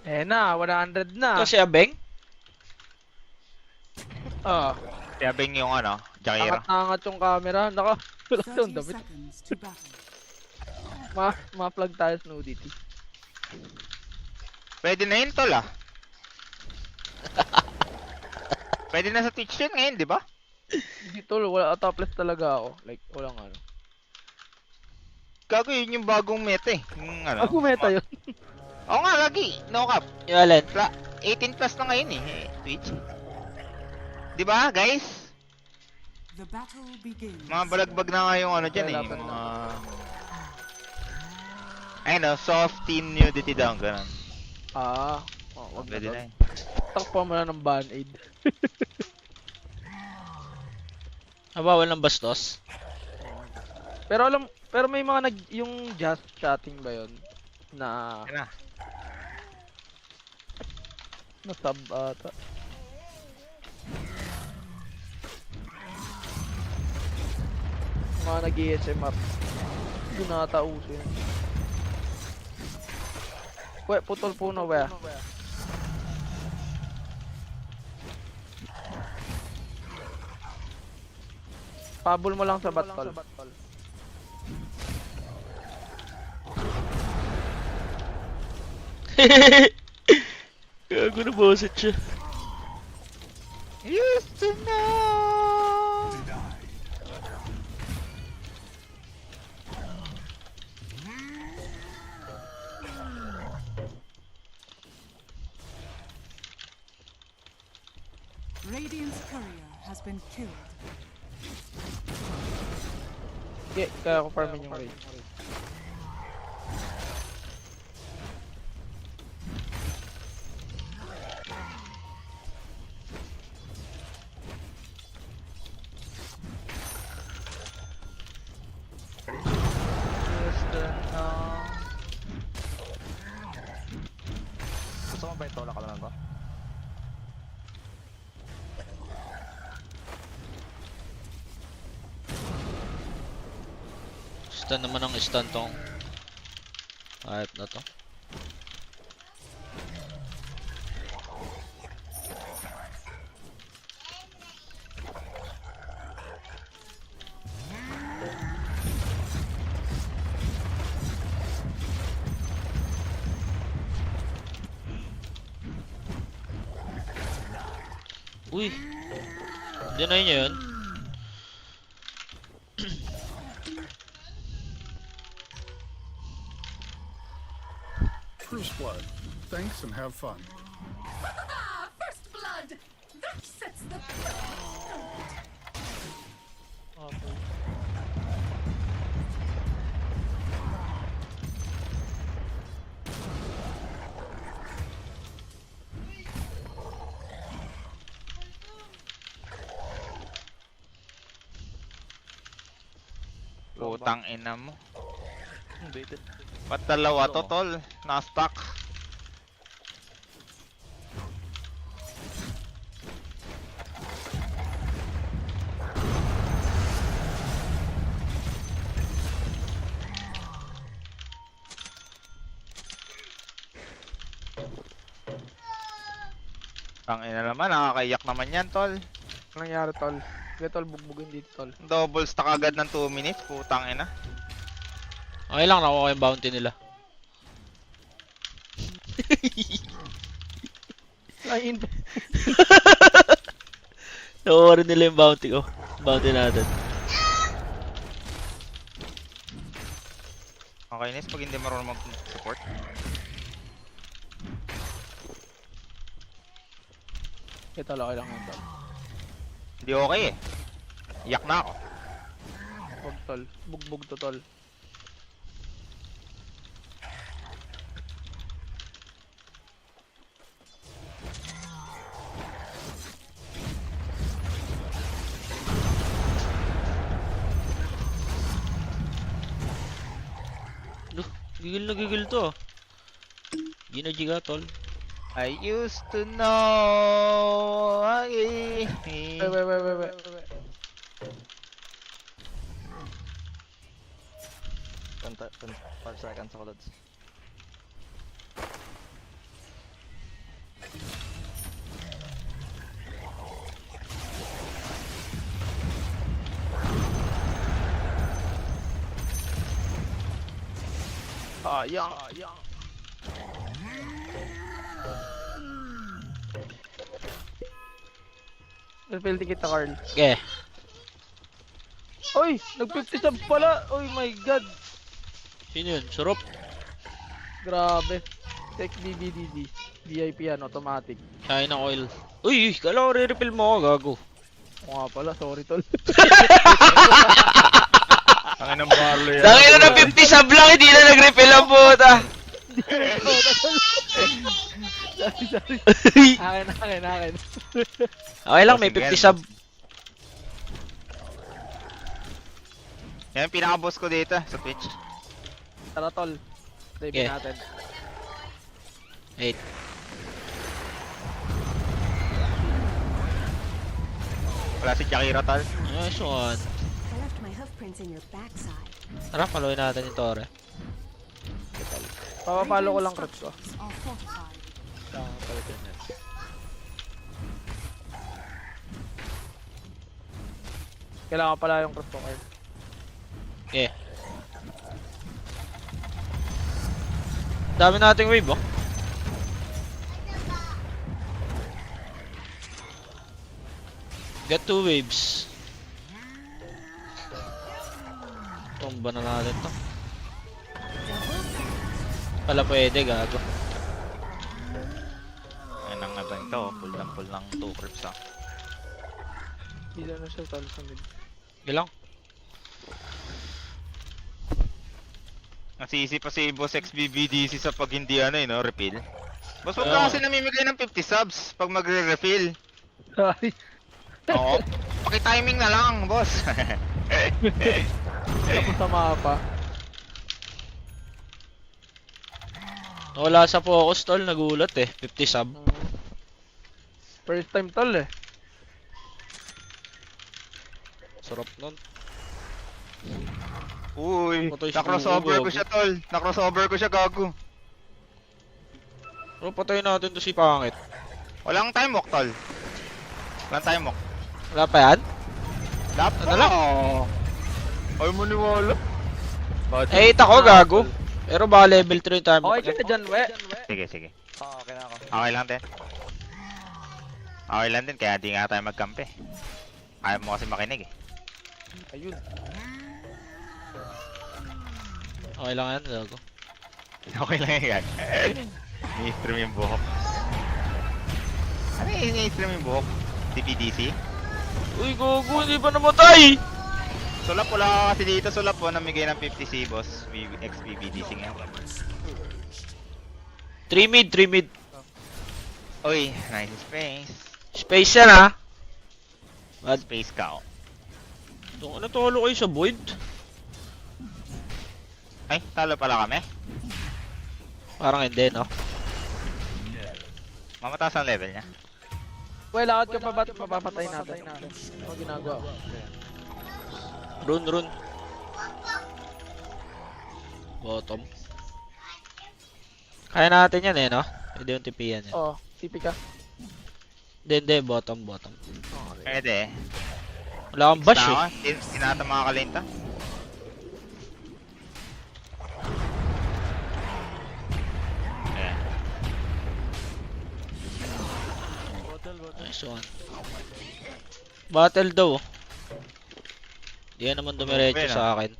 Eh na, 100 Ito na. si Abeng? Ah, Si Abeng yung ano, Jairo. angat na angat yung camera. Naka, wala yung 30 damit. seconds to battle. Ma-plug tayo sa nudity. Pwede na yun tol ah. Pwede na sa Twitch yun ngayon, di ba? Hindi tol, wala topless talaga ako. Like, walang ano. Gago yun yung bagong meta eh. Yung ano. Ako meta yun. Oo nga, lagi. No cap. Yung alin? 18 plus na ngayon Twitch. Di ba, guys? The battle begins. Mga balagbag na nga yung ano dyan eh. Wala Yung pa mga... Ayun o, soft teen nudity down, ganun. Ah, oh, wag na Pwede tol. na yun. Takpan mo na ng band-aid. Bawal ng bastos? Pero may mga yung just chatting ba yun? Na, Yan na. na sub ata. Mga nag-ESMR. Hindi na ata uso yun. We, putol puno we. Pabol mo lang sa batol. Gago na boset siya. Used to know. Radiant's courier has been killed. Okay, kaya ko farmin yung raid. Used to know. Gusto mo ba ito? Wala ka naman ba? Stun naman ang stun tong. Ayop na to. Uy! Deny niya yun. First blood. Thanks and have fun. First blood! That sets the Putang ina mo. Baited. Ba't dalawa to tol? Na-stuck. Tang ina naman, nakakaiyak naman yan tol. Anong nangyari tol? Sige tol, bugbugin dito tol. Double stack agad ng 2 minutes, putang ina. Okay lang, nakuha ko yung bounty nila. Ay, Nakuha rin nila yung bounty ko. Bounty natin. Okay, Nis, pag hindi marunong mag-support. okay tol, okay lang yun tol. Hindi okay eh. Iyak na ako. Wag tol, bugbog to tol. Gigil na gigil to. Ginajiga tol. I used to know. Wait. 5 seconds ako, lads. Sayang. Refill kita, Carl. Okay. Oy! Nag-50 sub pala! Oh my god! Sino yun? Surop? Grabe. Tech BBDD. VIP yan, automatic. China oil. Uy, kala ko re-refill mo ako, gago. O nga pala, sorry tol. Ang inang barlo yan. Dangin na 50 sub lang, hindi na nag-refill ang puta. Sorry. Akin. Okay lang, may 50 sub. Yan yung pinaka-boss ko dito sa Twitch. Tara tol. Dive Okay. natin. 8. Wala si Jakira tal. Nice one. I left my hoof prints in your backside. Tara, paluin natin yung Tore. Papapalo ko lang crutch ko. Are fortified. Kailangan pala yung crutch ko, Carl. Okay. Dami nating wave, oh. Get 2 waves. Tumba na natin to. Pala pwede, gago. Ayun ang naban to. Pull lang 2 creeps ah. Hindi na siya tol sa mid. Gilang. Nasisi pa si Boss XBBDC sa pag hindi no, refill. Boss, wag Ah. ka kasi namimigay ng 50 subs pag magre-refill. Sorry. Oo. Paki-timing na lang, boss. Ako sa mapa. Wala sa focus, tol. Nagulat eh. 50 sub. First time tol eh. Sarap nun. Uy, Patay si na-crossover Gugo, ko siya, tol. Na-crossover ko siya, gago. Pero patayin natin to si Pangit. Walang time walk, tol. Walang time walk. Wala pa yan? Dapat Ano lang? Ay mo niwala. Eh, ako gago. Pero baka level 3 time. Okay ka dyan, we. Sige. Okay na ako. Okay lang din. Okay lang din, kaya di nga tayo magkampi. Ayaw mo kasi makinig eh. Ayun. Okay lang yan, gago. Okay lang yan. Ni-stream yung buhok. Ano yung ni-stream yung buhok? DPDC? Uy, gago, hindi pa namatay! Sulap wala kasi dito, sulap po, namigay ng 50 si boss. XBBDC nga. 3 mid. Uy, nice space. Space yan ha. Bad. Space cow. Ano tolo kayo sa void? Ay, talo pala kami. Parang hindi, no? Mamataas ang level niya. We, lakad ka pa ba't mapapatay natin? Ano ginagawa ko? Run. Bottom. Kaya natin yan eh, no? Pwede yung tipian yan. Oo, TP ka. Hindi, bottom. Pwede eh. Wala kang bash eh. Tinata mga kalinta. Ayan. Nice one. Battle daw. Di yan naman dumiretso Okay na. sa akin.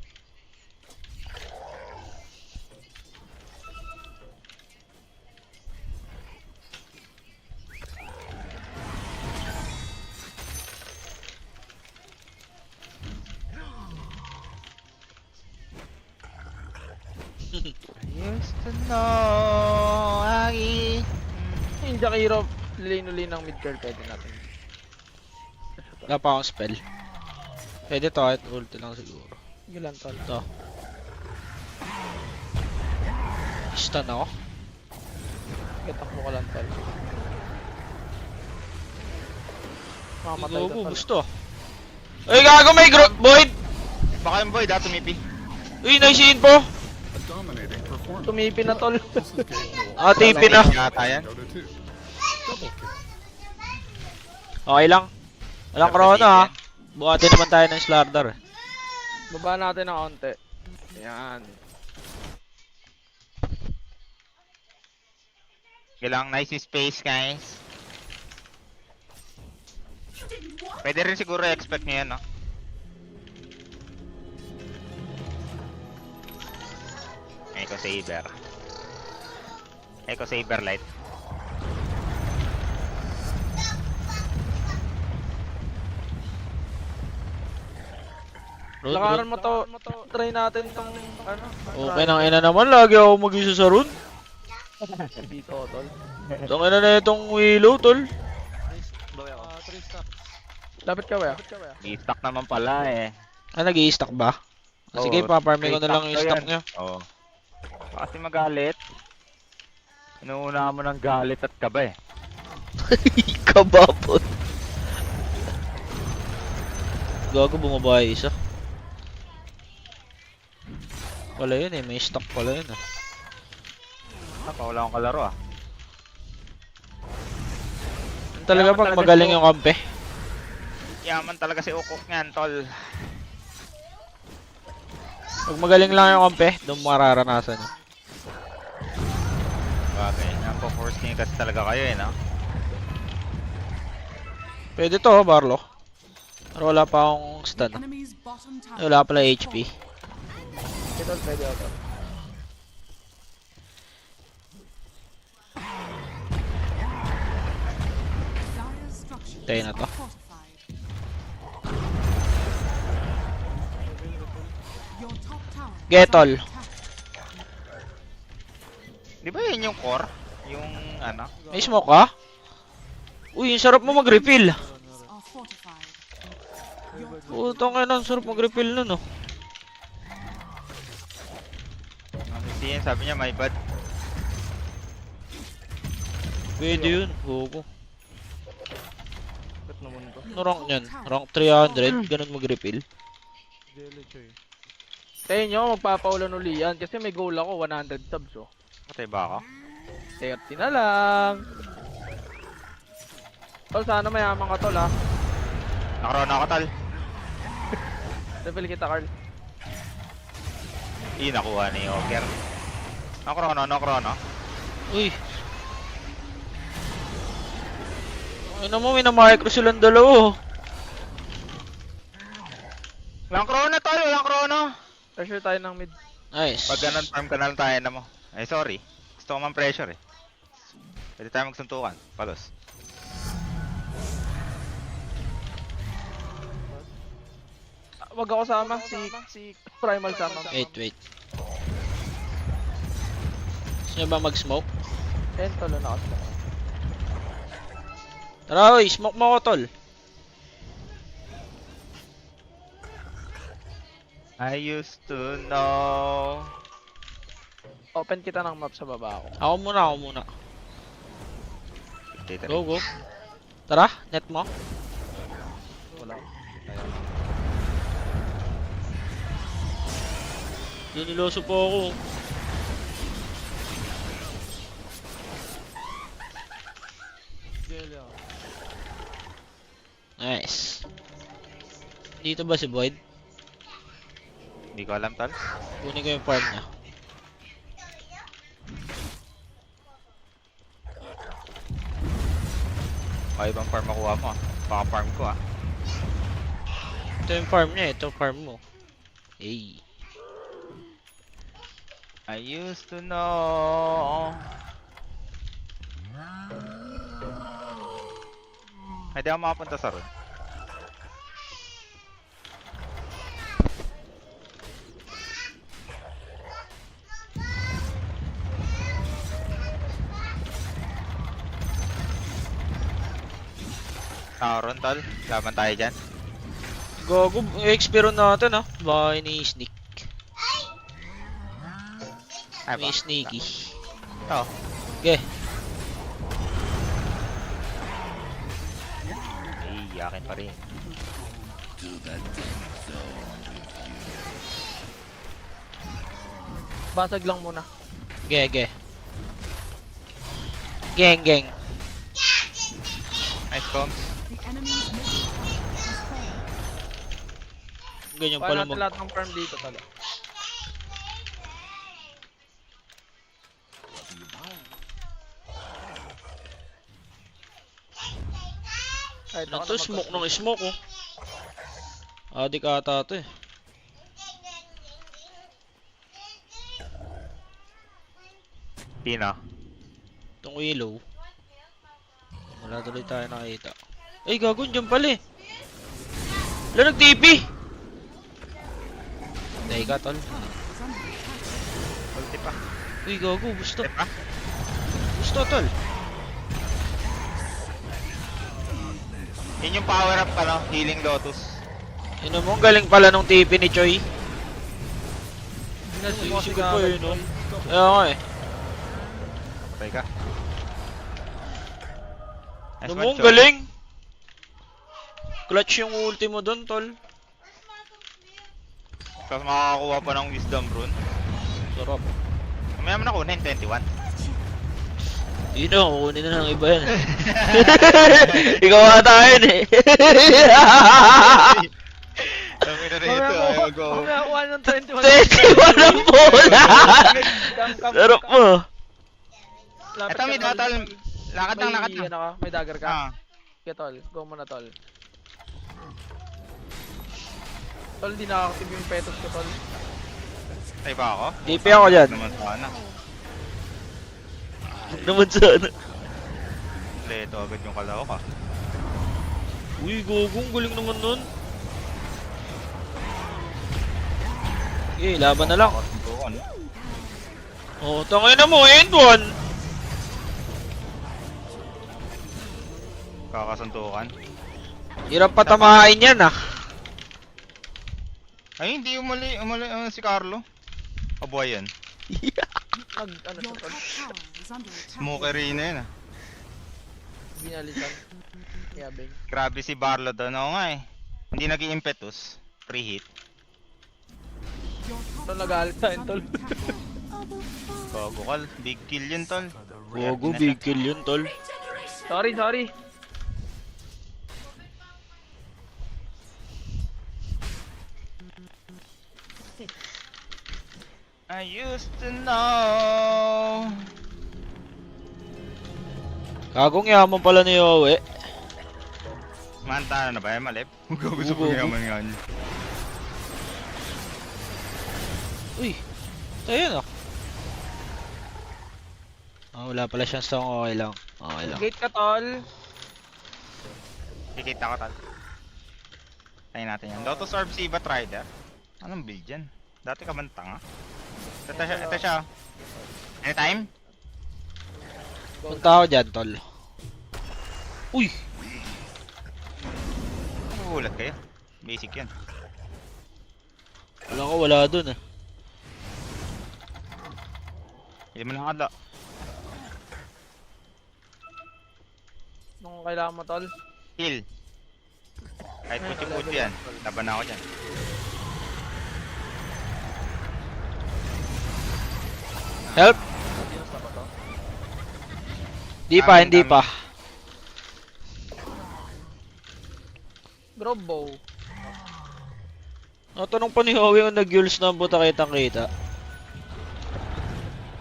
Used to know Agi. Yung Jakiro, lilin ng mid curl pwede natin. Wala pa akong spell. Pwede to, kahit ulti lang siguro. Yun lang tol. Ito. Stun ako. Kitakbo ko lang tol. Mamamatay Gago, ka tol. gusto. Uy, gago, may void! Baka yung boy, tumipi. Uy, nice info! A dominating performance. Tumipi na tol. This is game goal. Ah, TP na. Yata yan. Dota 2. Double kill. Okay lang. Walang chrono ha. Buhatin naman tayo ng Slardar eh. Baba natin ng konti. Yan. Kailangan nice space, guys. Pwede rin siguro expect nyo yan, no? Echo Saber. Echo Saber Light. Run, Lakaran run. mo to. Try natin tong ano. Okay nang ina naman, lagi ako mag-isa sa run. Dito, tol. Tangin na itong Willow, tol. Lapit ka, wea. I-stack naman pala eh. Ah, nag-i-stack ba? Ah, sige, Oo, paparming ko na lang yung i-stack stock yan. nyo. Oo. Kasi magalit. Inuuna mo ng galit at kaba eh. Kababot. Gago, bumaba yung isa. Wala yun eh, may stock pala yun ah. Wala akong kalaro ah. Talaga Yaman pag talaga magaling si yung kampe. Yaman talaga si Ukok niyan, tol. Pag magaling lang yung kampe, doon mararanasan yun. Bagay, napo-force niyo kasi talaga kayo eh, no? Pwede to, Barlo. Pero wala pa akong The stun. enemy's bottom tower. Wala pala HP. Ito, pwede ako. Dire's structures Tayo na to. are fortified. Your top tower is Getol. under attack. Di ba yun yung core? Yung ano? May smoke ka? Uy, ang sarap mo mag-refill. Are fortified. Your top Putang ina, ang sarap mag-refill nun oh. Kasi yun, sabi niya, my bad. Pwede yun, gogo. Ba't naman to? Ano rank nyan? Rank 300, ganun mag-refill. Tayo nyo, magpapaulan uli yan. Kasi may goal ako, 100 subs oh. Patay ba ako? 30 na lang. Tol, sana mayaman ka, tol, ha. Nakarona ako, tal. Level kita, Carl. Nakuha ni Oker. Nakarona. Uy. Ay naman, may na-micro silang dalawa oh. Walang krona, tol. Walang krona. Pressure tayo ng mid. Nice. Pag ganun, farm ka na lang tayo na mo. Ay, sorry. Gusto ko man pressure eh. Pwede tayo magsuntukan. Palos. Wag ako sama, si Primal sama. Wait. Gusto nyo ba mag-smoke? Ayun, tol, nakasmoke. Tara, oy, smoke mo ako, tol. I used to know. Open kita ng map sa baba ako. Ako muna. Dito rin. Go. Tara, net mo. Wala. Niloso po ako. Nice. Dito ba si Void? Hindi ko alam, tal. Kunin ko yung farm niya. Baka ibang farm makuha mo ah. Baka farm ko ah. Ito yung farm niya, ito farm mo. Hey. I used to know. Ay, di ako makapunta sa road. Ron, tol. Laban tayo dyan. Gogo, expiro natin ah. Baka ini-sneak. Ay, May ba? sneaky. Oo. Okay. Ay, akin pa rin. Basag lang muna. Okay. Geng. Nice comms. The enemy's middle tower has fallen. Ganyan Paano pala natin mag... lahat ng farm dito tala? Kahit Ano ako to? na Smoke ng smoke oh. Adik ata to eh. Sino? Itong willow. Wala tuloy tayo nakita. Ay, gago, dyan pala eh. Wala nag-TP! Teka, tol. Ulti pa. Uy, gago, gusto. Ulti pa. Gusto, tol. Yun yung power up ano, healing lotus. Ano mo, ang galing pala nung TP ni Choi. Sinasisi Isip ko ka pa agad, yun, no? Choi. Kaya nga eh. Patay ka. Ano Nice mo, one, ang Choi. galing. Clutch yung ulti mo dun, tol. Tapos makakakuha pa ng wisdom rune. Sarap. Mamaya mo na kunin, 21. Hindi na, kukunin na ng iba yan. Ikaw ata yun eh. Dami na rito, ayaw mag-go. Mamaya kuha ng 21. 21 ang bola! Sarap mo. Lapit Eto, ka, may tol. datal. Lakad lang, lakad May, lang. ano ka? May dagger ka? Ah, Okay, tol. Go muna, tol. Tol, hindi nakakatib yung petos ko, tol. tayo ba ako? TP ako dyan. Naman sana. Huwag naman sana. Leto agad yung kalaw ka. Uy, gogong, galing naman nun. Okay, laban na lang. Doon. Oh, tangay na mo, end one. Kakasuntukan. Hirap patamahain yan ah. Ay, hindi umali si Carlo. Abuhay yan. Ano Your siya, tol? top tower is under attack. Smokery na yan ah. Binalisan. Yabing. Grabe si Barlo doon. Oo nga eh. Hindi naging impetus. Free hit. Your top Tol, tower nagalit is tayo, under tol. attack. Gogo kal. Big kill yun tol. Gogo, big kill yun, tol. Sorry, sorry. I used to know. Kagong yaman pala ni Yowie. Manta na ba yan, Malep? Gusto Gogo. ko yaman nga niya. Uy, tayo na. Wala pala siyang song, okay lang. Okay lang. Gate ka, tol. Kikita ko tal. Tayo natin yan. Lotus Orb si Iba Trider. Anong build yan? Dati ka man tanga. Ito siya. Anytime? Punta ako dyan, tol. Uy! Magugulat kayo. Basic yan. Wala ko, wala dun eh. Hindi mo lang kada. Nung kailangan mo, tol. Heal. Kahit puti-puti yan. Laban na ako dyan. Help! Di pa, hindi pa. Drop bow. Natanong pa ni Howie kung nag-yules na ang buta kitang kita.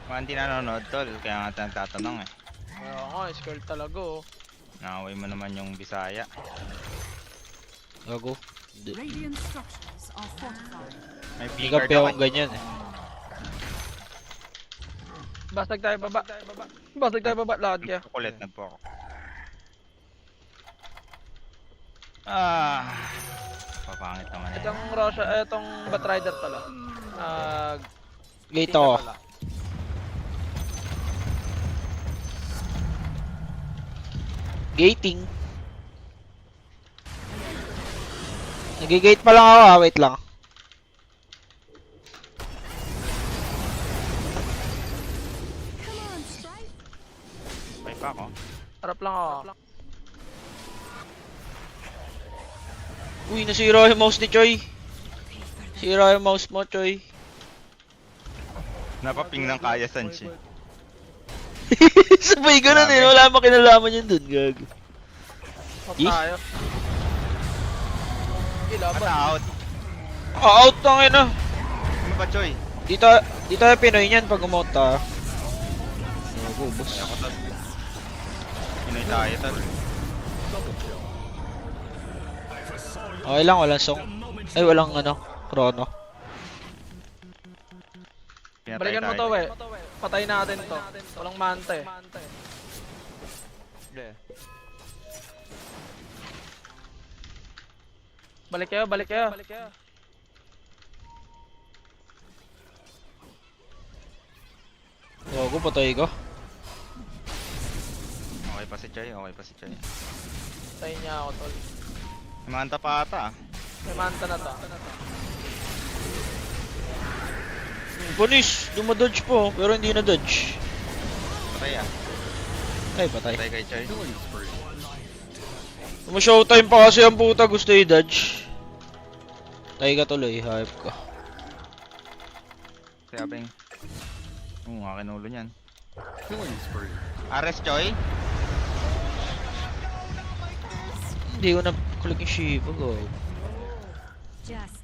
Mga hindi nanonood tol. Kaya nga tayo nagtatanong eh. Kaya nga, skill talaga, oh. Nakaway mo naman yung Bisaya. Gago. Radiant structures are fortified. May Hindi picker kape daw akong ganyan eh. Basag tayo baba. Basag tayo baba, lakad kaya. Kulit na po ako. Ah. Papangit naman eh. Itong Russia, itong Batrider pala. Gate ako. Gating. Nag-gate pa lang ako ah, wait lang. Come on, strike. Pay pa ako. Harap lang ako. Uy, nasira yung mouse ni Choi. Sira yung mouse mo, Choi. Napaping ng Kaya Sanchi. Sabay ganun eh, wala mo kinalaman yun dun, gag. Hop Ih. tayo. Mata Ilaban. out. Out tang ina. Ano ba Choy? Dito tayo Pinoy niyan pag umount tayo. Gago, boss. Ako tol. Pinoy tayo tol. Okay lang, walang song. Ay, walang ano, chrono. Pinatay Balikan mo tayo. to, we. Patay natin to. Walang manta eh. Balik kayo, balik kayo. Gago, patay ka. Okay pa si Choy, okay pa si Choy. Patayin niya ako, tol. Manta pa ata ah. May manta na to. Panis, dumadodge po, pero hindi na dodge. Patay ah. Ay, patay. Patay kay Choy. Killing spree. Showtime pa kasi ang puta, gusto i-dodge. Tay ka tuloy, hype ka. Kaya bang. Nga kinulo niyan. Killing spree. Ares Choy. Hindi ko na-click yung Shiva, go. Just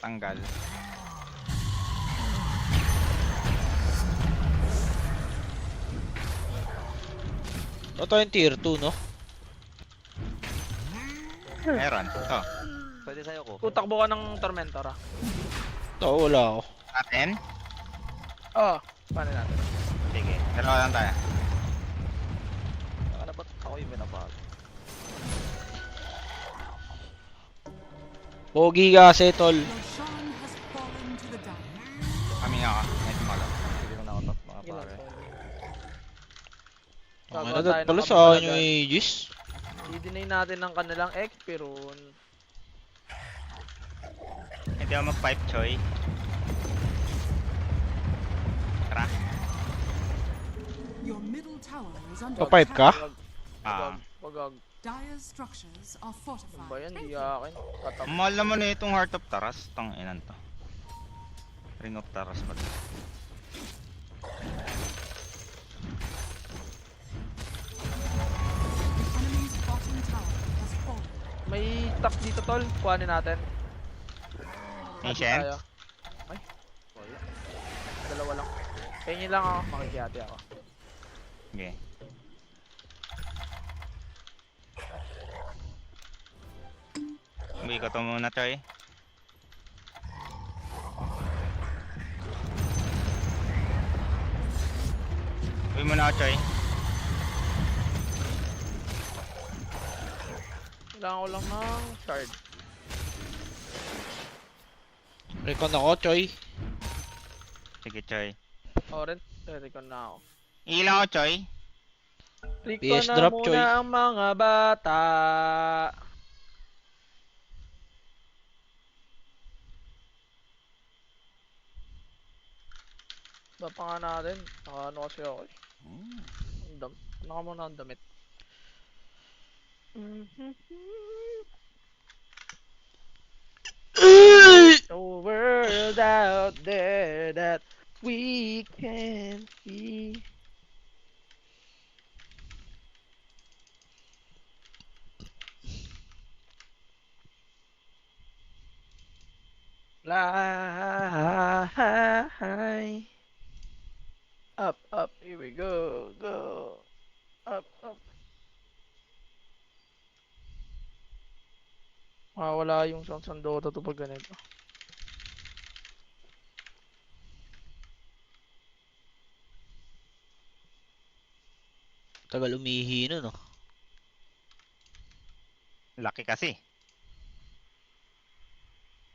Tanggal. Ito yung tier 2, no? Meron. Oh. Tutakbo ka ng Tormentor ah. Ito, wala ako. Natin? Oo, paano natin? Sige. Dalawa lang tayo. Pogi kasi, tol. Roshan has fallen to the dark. Kami nga ka. Medyo malo. Gila, Ang Gagawa ina, tayo ng pala sa kapalagan. akin yung Aegis. I-deny natin ng kanilang XP rune. Hindi ako mag-pipe Choy. Tara. Your middle tower is under Pa-pipe ka? attack. Ah. Wagag. Dire's structures are Ano fortified. ba yan? Di akin. Tatap. Mahal naman na itong Heart of Taras. Tang inan to. Ring of Taras ba? Enemy's bottom tower has fallen. May stack dito, tol. Kuhanin natin. Ancient? Tayo. Ay. Wala. Dalawa lang. Kaya lang ako. Makikihati ako. Okay. Uwi ko to muna Choy. Uwi muna ako Choy. Kailangan ko lang ng shard. Recon ako, Choy. Sige Choy. Orange. Recon na ako. Ilang ako Choy. Recon PS na drop, muna Choy. ang mga bata. Bapa nga natin. Ano kasi ako eh. Naka muna ang damit. The world out there that we can see. Fly up, here we go, up. Wala yung sang Dota to pag ganito. Tagal umihi nun, no? Laki kasi.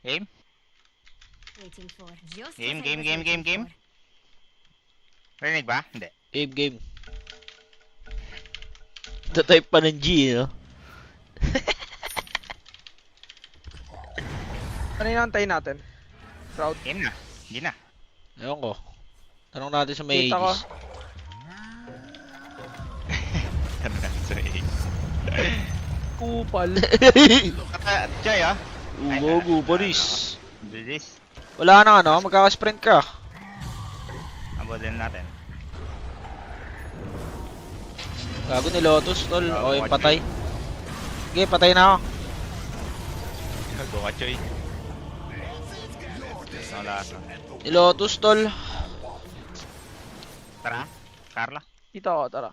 Game? waiting for just Game, what I game, was game, waiting game. for. Rinig ba? Hindi. Game. Type pa ng G, no? Ano yung antayin natin? Crowd. Game na. Hindi na. Ewan ko. Tanong natin sa may Kita ko. Aegis. Ano na? Sorry. Kupal. Choy ah. Ugo, Boris. Bilis. Wala na ano, magkaka-sprint ka. Abodin natin. Gago ni Lotus, tol. Gago O, yung ka, patay. Sige, patay na ako. Go ka Choy. Wala sa. Ni Lotus, tol. Tara. Carla. Dito ako, tara.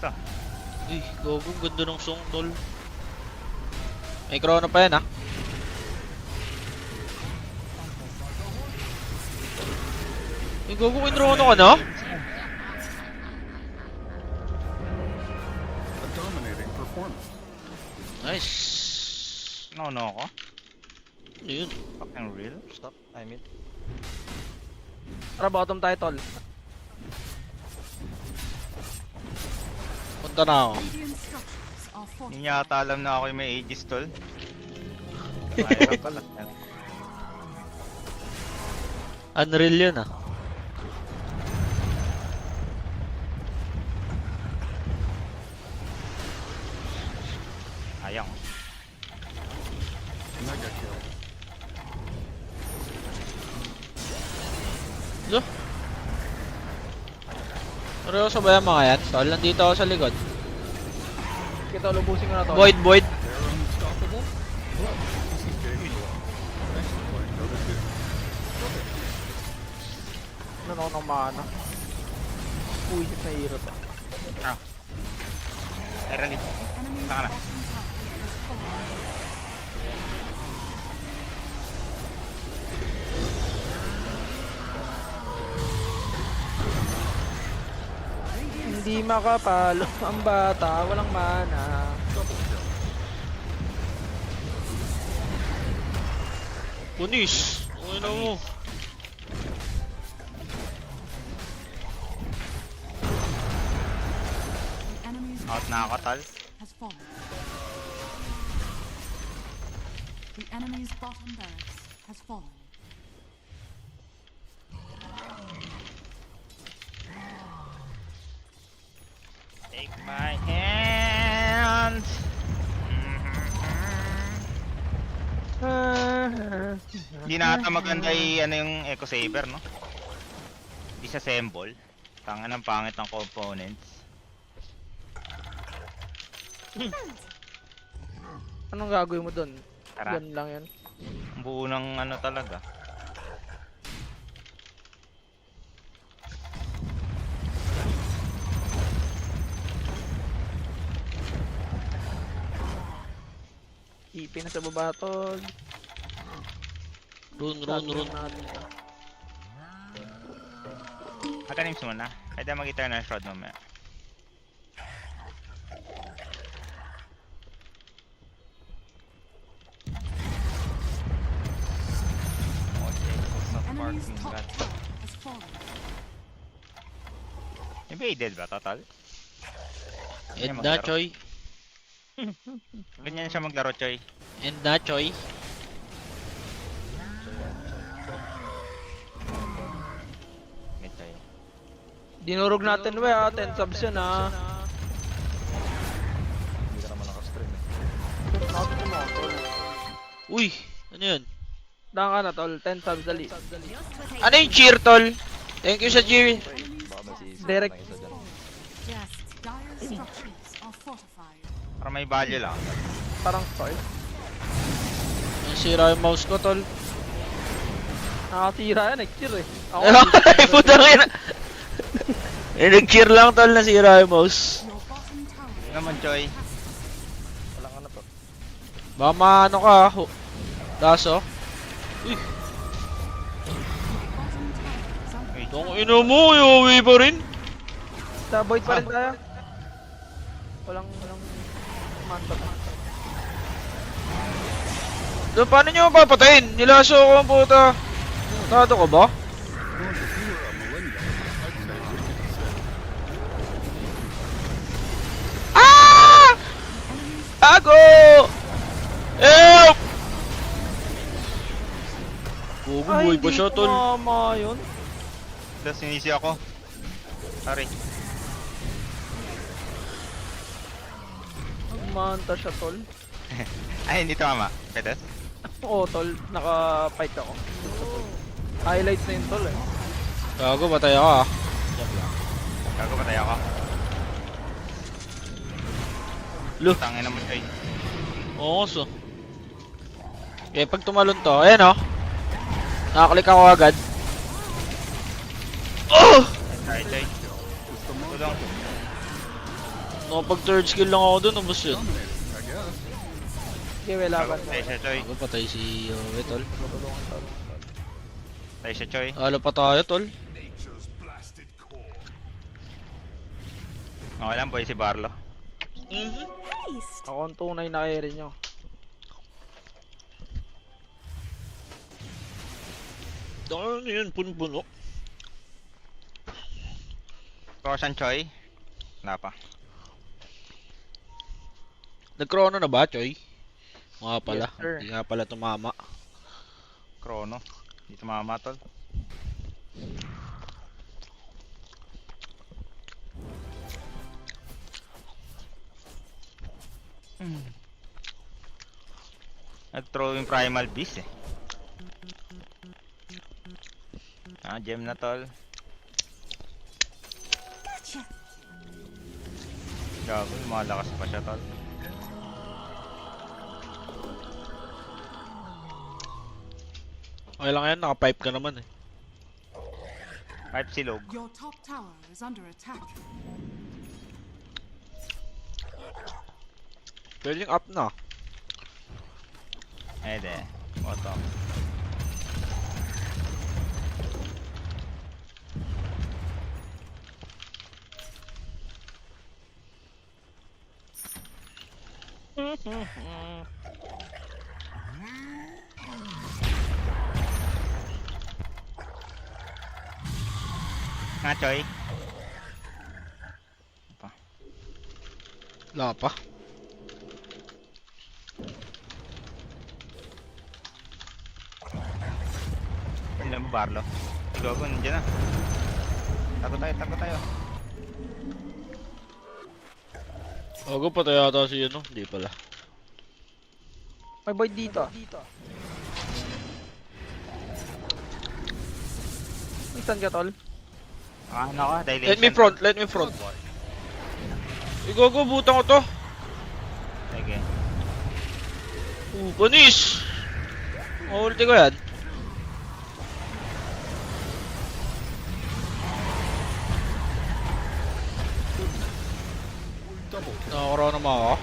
to. Uy, gogo, ganda ng song, tol. May chrono pa yan, ah. Uy, gogo, kinrono ka na? A dominating performance. Nice. No ako. Ayun. Fucking real. Stop. I mean. Tara, bottom tayo, tol. Punta na ako. Radiant structures are Hindi fortified. niya ata alam na ako yung may Aegis tol. Mahirap pala yan. Unreal yun, ah. Ayang. Mega kill. Lo? Seryoso ba yan mga yan? Tol, nandito ako sa likod. Okay, tol, ubusin ko na, tol. Void, void. They're unstoppable. Well, this is Jake Law. Thanks for playing Dota 2. Ano ako ng mana? Puwisit na hero to. Ay, rally. Enemy's Tara na. bottom tower has fallen. Hindi makapalo ang bata, walang mana. Punis. Uy na mo. The enemy's Out na ako tal. has fallen. The enemy's bottom barracks has fallen. Take my hand. Hindi na ata maganda ano yung Echo Saber, no? Disassemble. Tanga ng pangit ng components. Anong gagawin mo dun? Tara. Yan lang yan. Ang buo ng ano talaga. Ipin na sa baba, tol. Run, run, Sabi run. natin. Magkanims muna. Kaya mag-Eternal Shroud mamaya. Okay, not Enemy's marking top that. tower has fallen. Invaded ba total? And na, Choy. Ganyan siya maglaro, Choy. And na, Choy. Mid tayo. Dinurog natin, we, ha. 10 subs yun, ha. Hindi ka naman nakastream eh. Nakatutin mo, tol. Uy, ano yun? Daan ka na, tol. 10 subs, dali. Just what I Ano yung cheer, tol? Thank you sa cheer. Baka may sisip Direct. ng isa dyan. just Dire structures are fortified. Para may value lang. Parang start. Nasira yung mouse ko, tol. Nakatira yan, nag-cheer, eh. Ako, Ay, putang ina. Eh, nag-cheer lang, tol. Nasira yung mouse. Your bottom tower Ano naman, Choy? Walang ano to. Baka maano ka, Daso. Uy, bottom tower is under Wait. tong ino mo, iuwi pa rin. sa void pa rin tayo. Walang manta. So, paano nyo papatayin? Nilaso ko ang puta. Tato ka ba? Well, if you were a millennial, I'd say we could say Ah! Ako! Help! Bubuhay pa siya, tol. Mama yun. Tapos sinisi ako. Sorry. Manta siya, tol. Ay, hindi tama. Pedas? Oo, tol. Naka-fight ako. Highlights na yun, tol, eh. Gago, patay ako ah. Gago patay ako. Lo. Tangin naman, Choy. Oo, so. Okay, pag tumalon to, ayan oh. Nakaklik ako agad. Oh! Sorry, Choy. Tulong. Pag third skill lang ako dun, ubos yun. Dominating, I guess. Sige, may laban mo. Tayo siya, Choy. Ako patay si Tol. Tutulungan tol. Tayo siya, Choy. Halo pa tayo, Tol. Okay lang, boy, si Barlo. Haste. Ako ang tunay na carry nyo. Ano yun, puno-puno. Roshan, Choy. Wala pa. Nag-chrono na ba, Choy? Nga pala. Yes, sir. Hindi nga pala tumama. Chrono. Hindi tumama, tol. Nag-throw yung Primal Beast eh. Gem na tol. Gotcha. Gago, lumalakas pa siya tol. Okay lang yan, naka-pipe ka naman eh. Pipe silog. Your top tower is under attack. Pwede yung up na. Ede. Bottom. Nga, Choy. Wala pa. Ano lang, Barlo? Gago, nandiyan na. Tago tayo. Ako patay ata si ano, hindi pala. May void dito. Saan ka tol? Ano ka? Dilation. Let me front. Igogo, butang ko to. Sige. Panis! Ulti ko yan. Nakakaraw naman ako.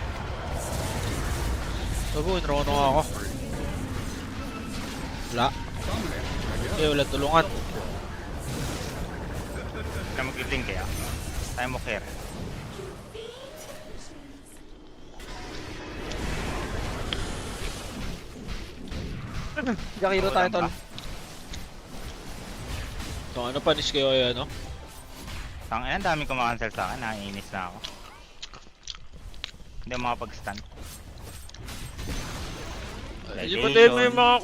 Gago, inaraw na ako. Wala. Okay, wala tulungan. Kaya mag-link kaya. Tayo mo care. Jakiro tayo tol. So, ano panis kayo kaya, no? Tangina, ang dami kumakancel sa akin. Naiinis na ako. Hindi ako makapag-stun. Hindi pa tayo may mga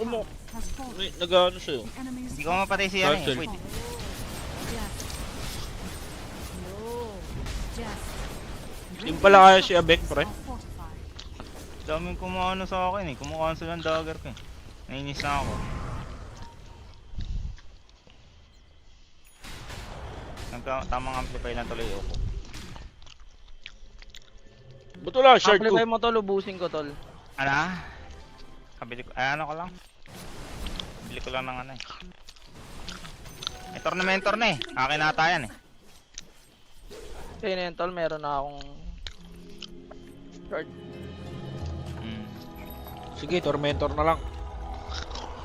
Has fallen. nag-ano sa'yo. The enemy's Hindi ko mapatay si ano eh. Cancel. Pwede. Just. No. Just. Hindi pala kaya si Abek, pre. are fortified. Daming kumano sa akin eh. Kumukancel ang dagger ko eh. Naiinis na ako. Tamang amplify lang tuloy ako. Ba't wala? Shard ko. Amplify mo tol, ubusin ko tol. Ano? Kabili ko, ano ko lang. Bili ko lang ng ano eh. May tornamentor na eh. Akin ata yan eh. Kaya na yun tol, meron na akong shard. Sige, Tormentor na lang.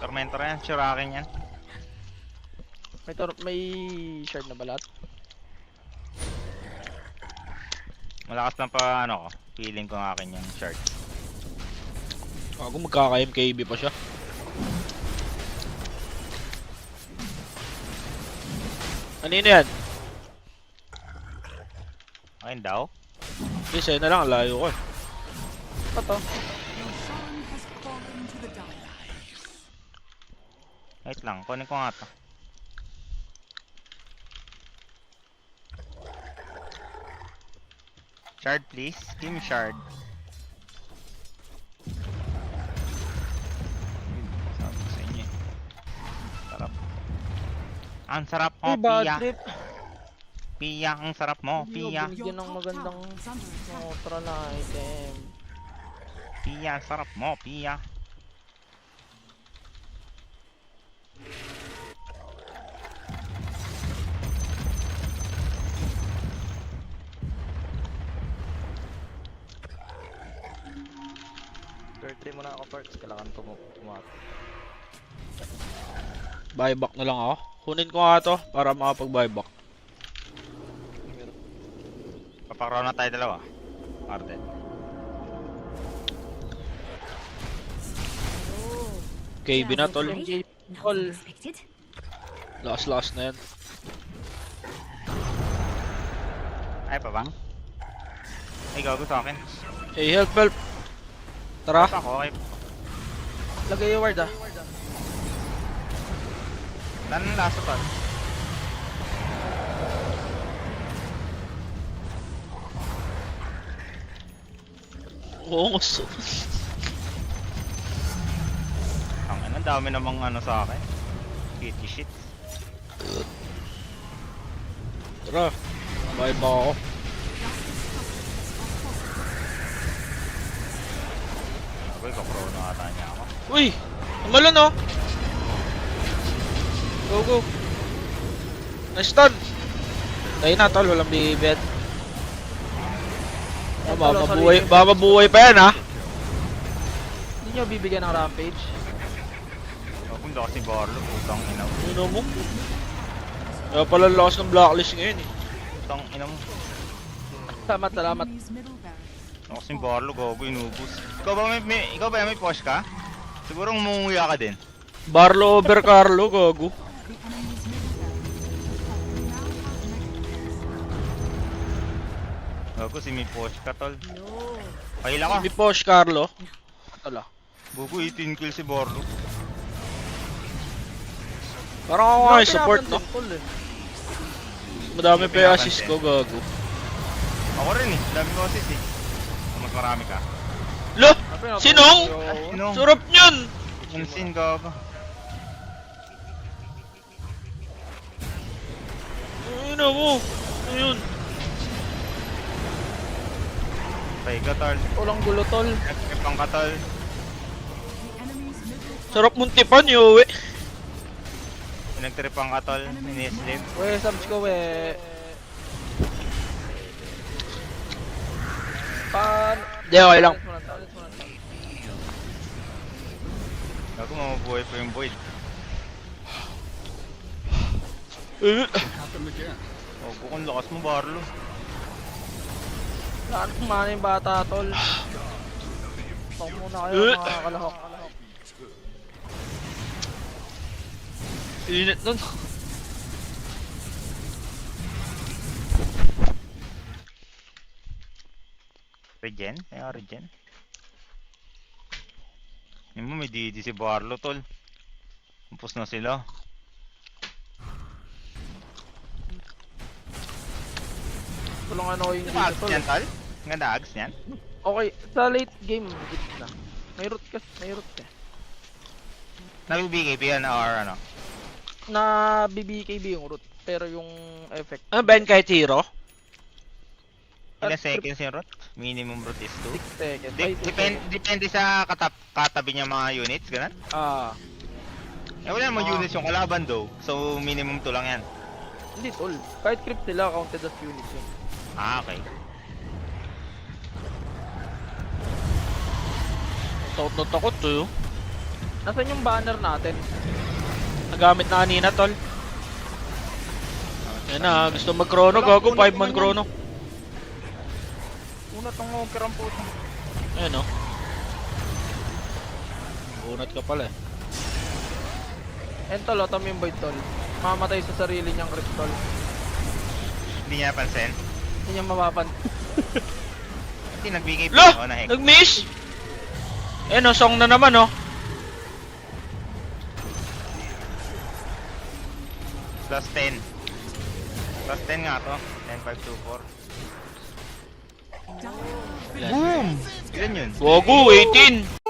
Tormentor yan, sure akin yan. May shard na balat. Malakas lang pa ano ko. Feeling ko ng akin yung shard. Ako magkaka-MKB pa siya. Kanino yan? Akin daw. Hindi, sa'yo na lang. Ang layo ko eh. Ito to. Your shrine has fallen to the dark. Wait lang, kunin ko nga to. Shard please. Give me shard. Sabi ko sa inyo eh. Sarap. Ang sarap mo, Uy, bad Pia. trip. Pia, ang sarap mo, Pia. Binigyan ng magandang is under attack. motra na item. Pia, ang sarap mo, Pia. Try mo na ako parts, kailangan pumat. Buyback na lang ako. Kunin ko nga to para makapag-buyback. Papakaraw na tayo dalawa. Arden. KB na tol. Nothing All. expected. Last na yan. Ay pa ba? Ay, gago sa akin. Hey, help. Tara. Ako, okay. Lagay yung ward ah. Lan laso tol. Oo, gusto. Ang dami namang ano sa akin. Kitty shit. Tara. Buyback ako. Ako, ikaw-pro na ata niya ako. Uy! Tumalon oh! Go. Na-stun! Tayo na tol, walang bibet. Baka mabuhay pa yan ha. Hindi nyo bibigyan ng rampage. Ako, ang lakas ni Barlo. Putang ina mo. Ano mo? Kaya pala lakas ng blacklist ngayon eh. Putang ina mo. Salamat. Enemy's middle barracks. Lakas ni Barlo, gago, inubos. Ikaw ba may push ka? Siguro umunguya ka din. Barlo over Carlo, gago. The enemy's middle barracks. We now have mega. Gago, si may push ka, tol. Paila ka. May push Carlo. Tala. Bugo, 18 kills si Barlo. Parang ako nga yung support no. Madami pa yung assist ko, gago. Ako rin eh, dami ko assist eh. Mas marami ka. Lo! Sinong? Sinong? Surap nyan! Insin gago. Ano mo? Ano yun? Paiga, tol. Walang gulo tol. Nagkipang ka, tol. The enemy's middle Sarap mong tipan yung uwi. Nagtripang ka, tol. Ini-slip. We, subs ko we. Di, okay lang. Gago, mamabuhay pa yung Void. Happened again. Oh, bukong lakas mo, Barlo. Saan kumana yung bata tol? Talk muna kayo mga kalahok. Init nun. Regen? Kaya regen? Yung mo, may DD si Barlo, tol. Umpos na sila. Tulungan ako yung dito Ags tol. yan, tol? Ganda ags yan? Okay, sa late game, gitna. May root ka. Nag-BKB yan or ano? Na BBKB yung root, pero yung effect. Ano ba yun kahit hero? Ilan seconds yung root? Minimum root is 2. 6 seconds. Ay, 2 seconds. Depende sa katabi niya mga units, ganun? Ah, Eh wala namang units yung kalaban though. So minimum 2 lang yan. hindi tol. Kahit crypt sila, counted as units yun. Ah, okay. Takot na takot to. Nasaan yung banner natin? Nagamit na kanina tol. Yan na, gusto mag-chrono, gago, 5-man chrono. Una tong walker ang puto. Ayun o. Unat ka pala eh. And tol, autom yung void tol. Mamatay sa sarili niyang crypt tol. Hindi niya napansin. Hindi niya mapapan. Kasi nagbigay Lo! pa. Oh, na-hack. Nag-miss! Ayun o, song na naman o. Plus 10. Plus 10 nga to. 10, 5, 2, 4. double. Boom! Ilan yun? Gogo, 18!